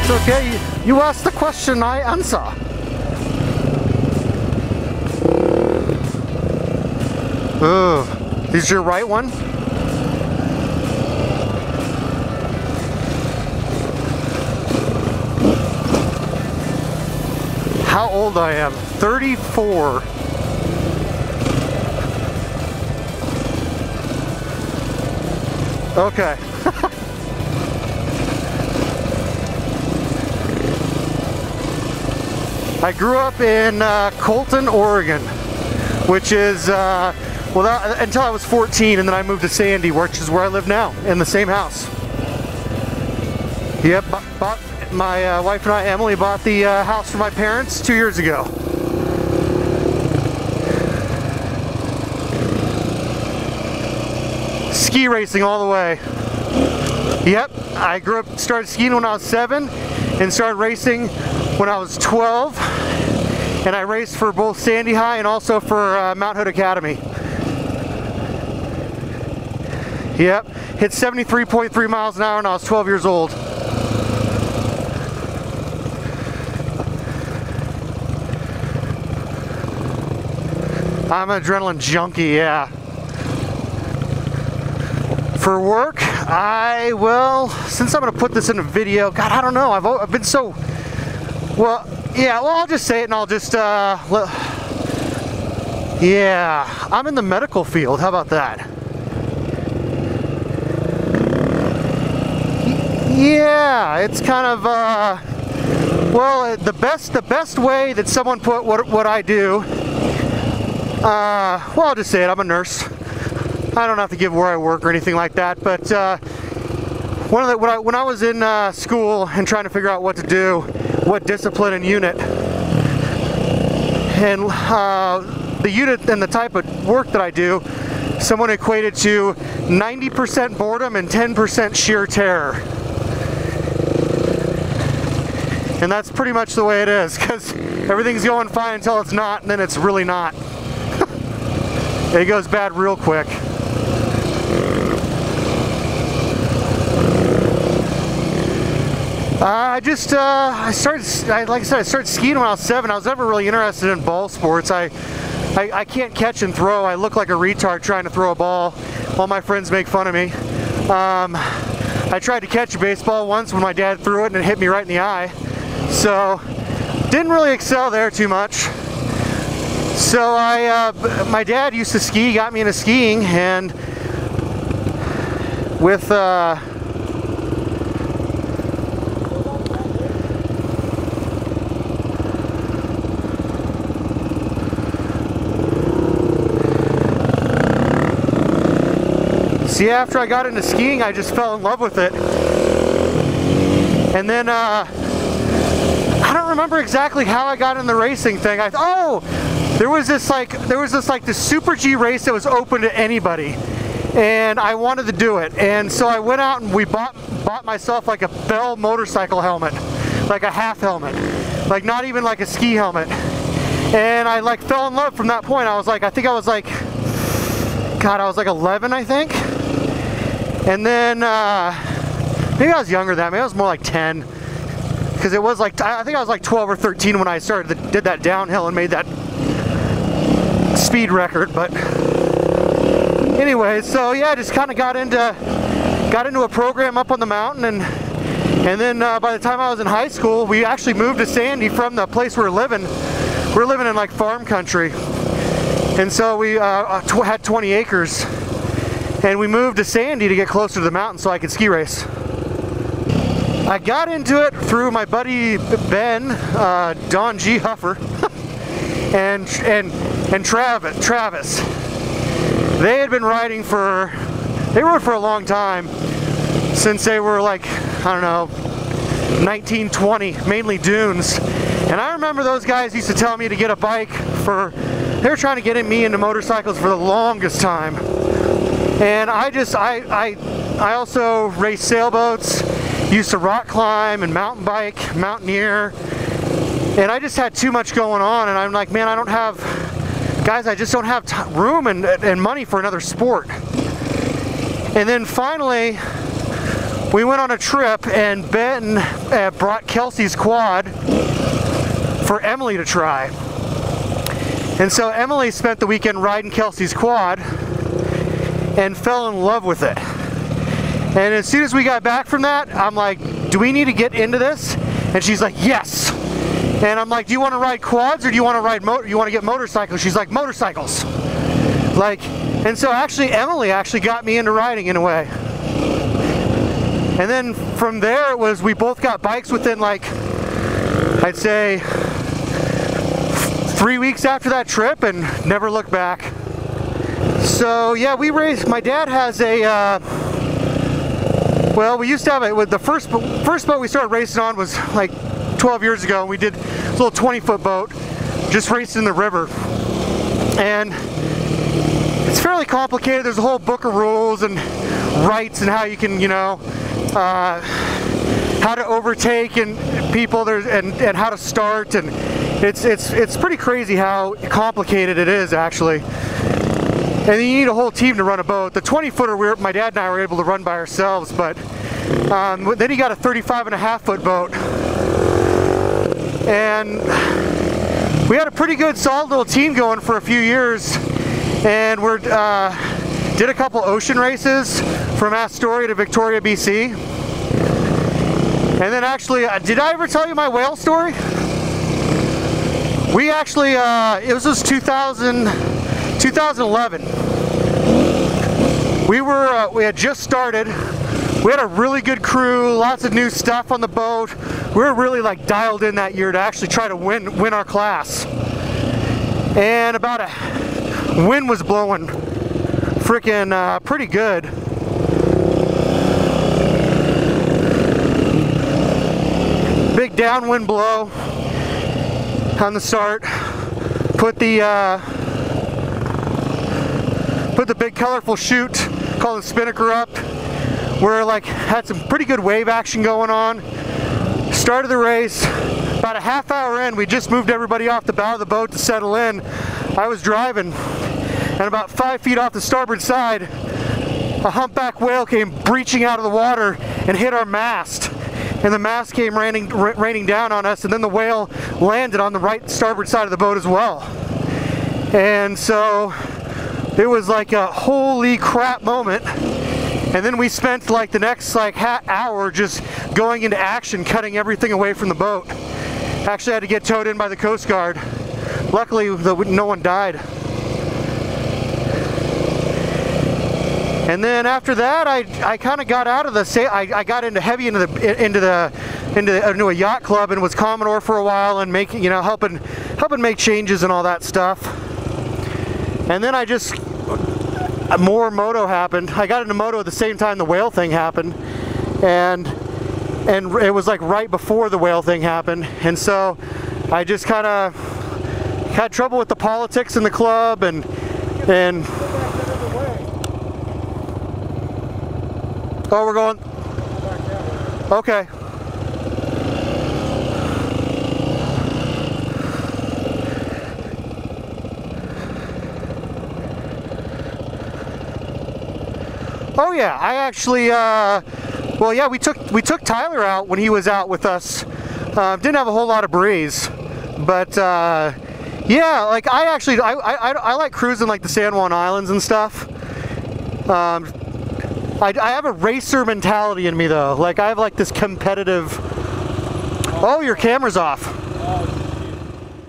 That's okay. You asked the question, I answer. Ooh, is your right one? How old I am? 34. Okay. I grew up in Colton, Oregon, which is, well, until I was 14, and then I moved to Sandy, which is where I live now, in the same house. Yep, my wife and I, Emily, bought the house for my parents 2 years ago. Ski racing all the way. Yep, I grew up, started skiing when I was 7 and started racing when I was 12. And I raced for both Sandy High and also for Mount Hood Academy. Yep, hit 73.3 miles an hour when I was 12 years old. I'm an adrenaline junkie, yeah. For work, well, since I'm gonna put this in a video, God, I don't know, I've been so, well, yeah, well, I'll just say it and I'll just, yeah, I'm in the medical field, how about that? Yeah, it's kind of, well, the best way that someone put what I do, well, I'll just say it, I'm a nurse. I don't have to give where I work or anything like that, but when I was in school and trying to figure out what to do, what discipline and unit, and the unit and the type of work that I do, someone equated to 90% boredom and 10% sheer terror. And that's pretty much the way it is, because everything's going fine until it's not, and then it's really not. It goes bad real quick. Like I said, I started skiing when I was 7. I was never really interested in ball sports. I can't catch and throw. I look like a retard trying to throw a ball. All my friends make fun of me. I tried to catch a baseball once when my dad threw it and it hit me right in the eye. So, didn't really excel there too much. So my dad used to ski, got me into skiing, and with see, after I got into skiing, I just fell in love with it. And then I don't remember exactly how I got in the racing thing. There was this Super G race that was open to anybody, and I wanted to do it. And so I went out and we bought myself like a Bell motorcycle helmet, like a half helmet, like not even like a ski helmet. And I like fell in love from that point. I was like 11, I think. And then maybe I was younger than that. Maybe I was more like 10, because it was like, I think I was like 12 or 13 when I did that downhill and made that speed record. But anyway, so yeah, I just kind of got into a program up on the mountain, and then by the time I was in high school, we actually moved to Sandy from the place we were living. We're living in like farm country, and so we had 20 acres, and we moved to Sandy to get closer to the mountain so I could ski race. I got into it through my buddy Ben, Don G. Huffer, and Travis. They had been riding they rode for a long time, since they were like, I don't know, 19, 20, mainly dunes. And I remember those guys used to tell me to get a bike they were trying to get me into motorcycles for the longest time. And I also raced sailboats, used to rock climb and mountain bike, mountaineer. And I just had too much going on, and I'm like, man, I just don't have room and money for another sport. And then finally, we went on a trip, and Ben brought Kelsey's quad for Emily to try. And so Emily spent the weekend riding Kelsey's quad and fell in love with it. And as soon as we got back from that, I'm like, do we need to get into this? And she's like, yes. And I'm like, do you want to ride quads or do you want to ride you want to get motorcycles? She's like, motorcycles. Like, and so actually Emily actually got me into riding in a way. And then from there it was, we both got bikes within like, I'd say 3 weeks after that trip, and never looked back. So yeah, we raced. My dad has a well, we used to have it with the first boat we started racing on was like 12 years ago. We did this little 20-foot boat, just racing in the river. And it's fairly complicated. There's a whole book of rules and rights and how you can, you know, how to overtake and people there, and how to start, and it's pretty crazy how complicated it is actually. And you need a whole team to run a boat. The 20-footer, my dad and I were able to run by ourselves, but then he got a 35.5-foot boat. And we had a pretty good, solid little team going for a few years. And we did a couple ocean races from Astoria to Victoria, BC. And then actually, did I ever tell you my whale story? We actually, it was just 2011. We had just started. We had a really good crew, lots of new stuff on the boat. We were really like dialed in that year to actually try to win our class. And about a wind was blowing freaking pretty good. Big downwind blow on the start. Put the big colorful chute called the spinnaker up. We're like, had some pretty good wave action going on. Started the race. About a half hour in, we just moved everybody off the bow of the boat to settle in. I was driving, and about 5 feet off the starboard side, a humpback whale came breaching out of the water and hit our mast. And the mast came raining down on us, and then the whale landed on the right starboard side of the boat as well. And so it was like a holy crap moment. And then we spent like the next like hour just going into action, cutting everything away from the boat. Actually had to get towed in by the Coast Guard. Luckily, no one died. And then after that, I kind of got out of the I got into heavy into a yacht club and was Commodore for a while and making, you know, helping make changes and all that stuff. And then more MOTO happened. I got into MOTO at the same time the whale thing happened, and it was like right before the whale thing happened. And so I just kind of had trouble with the politics in the club and oh, we're going. Okay. Oh yeah, I actually, well yeah, we took Tyler out when he was out with us. Didn't have a whole lot of breeze, but yeah, like I like cruising like the San Juan Islands and stuff. I have a racer mentality in me though. Like I have like this competitive. Oh, your camera's off.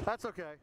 That's okay.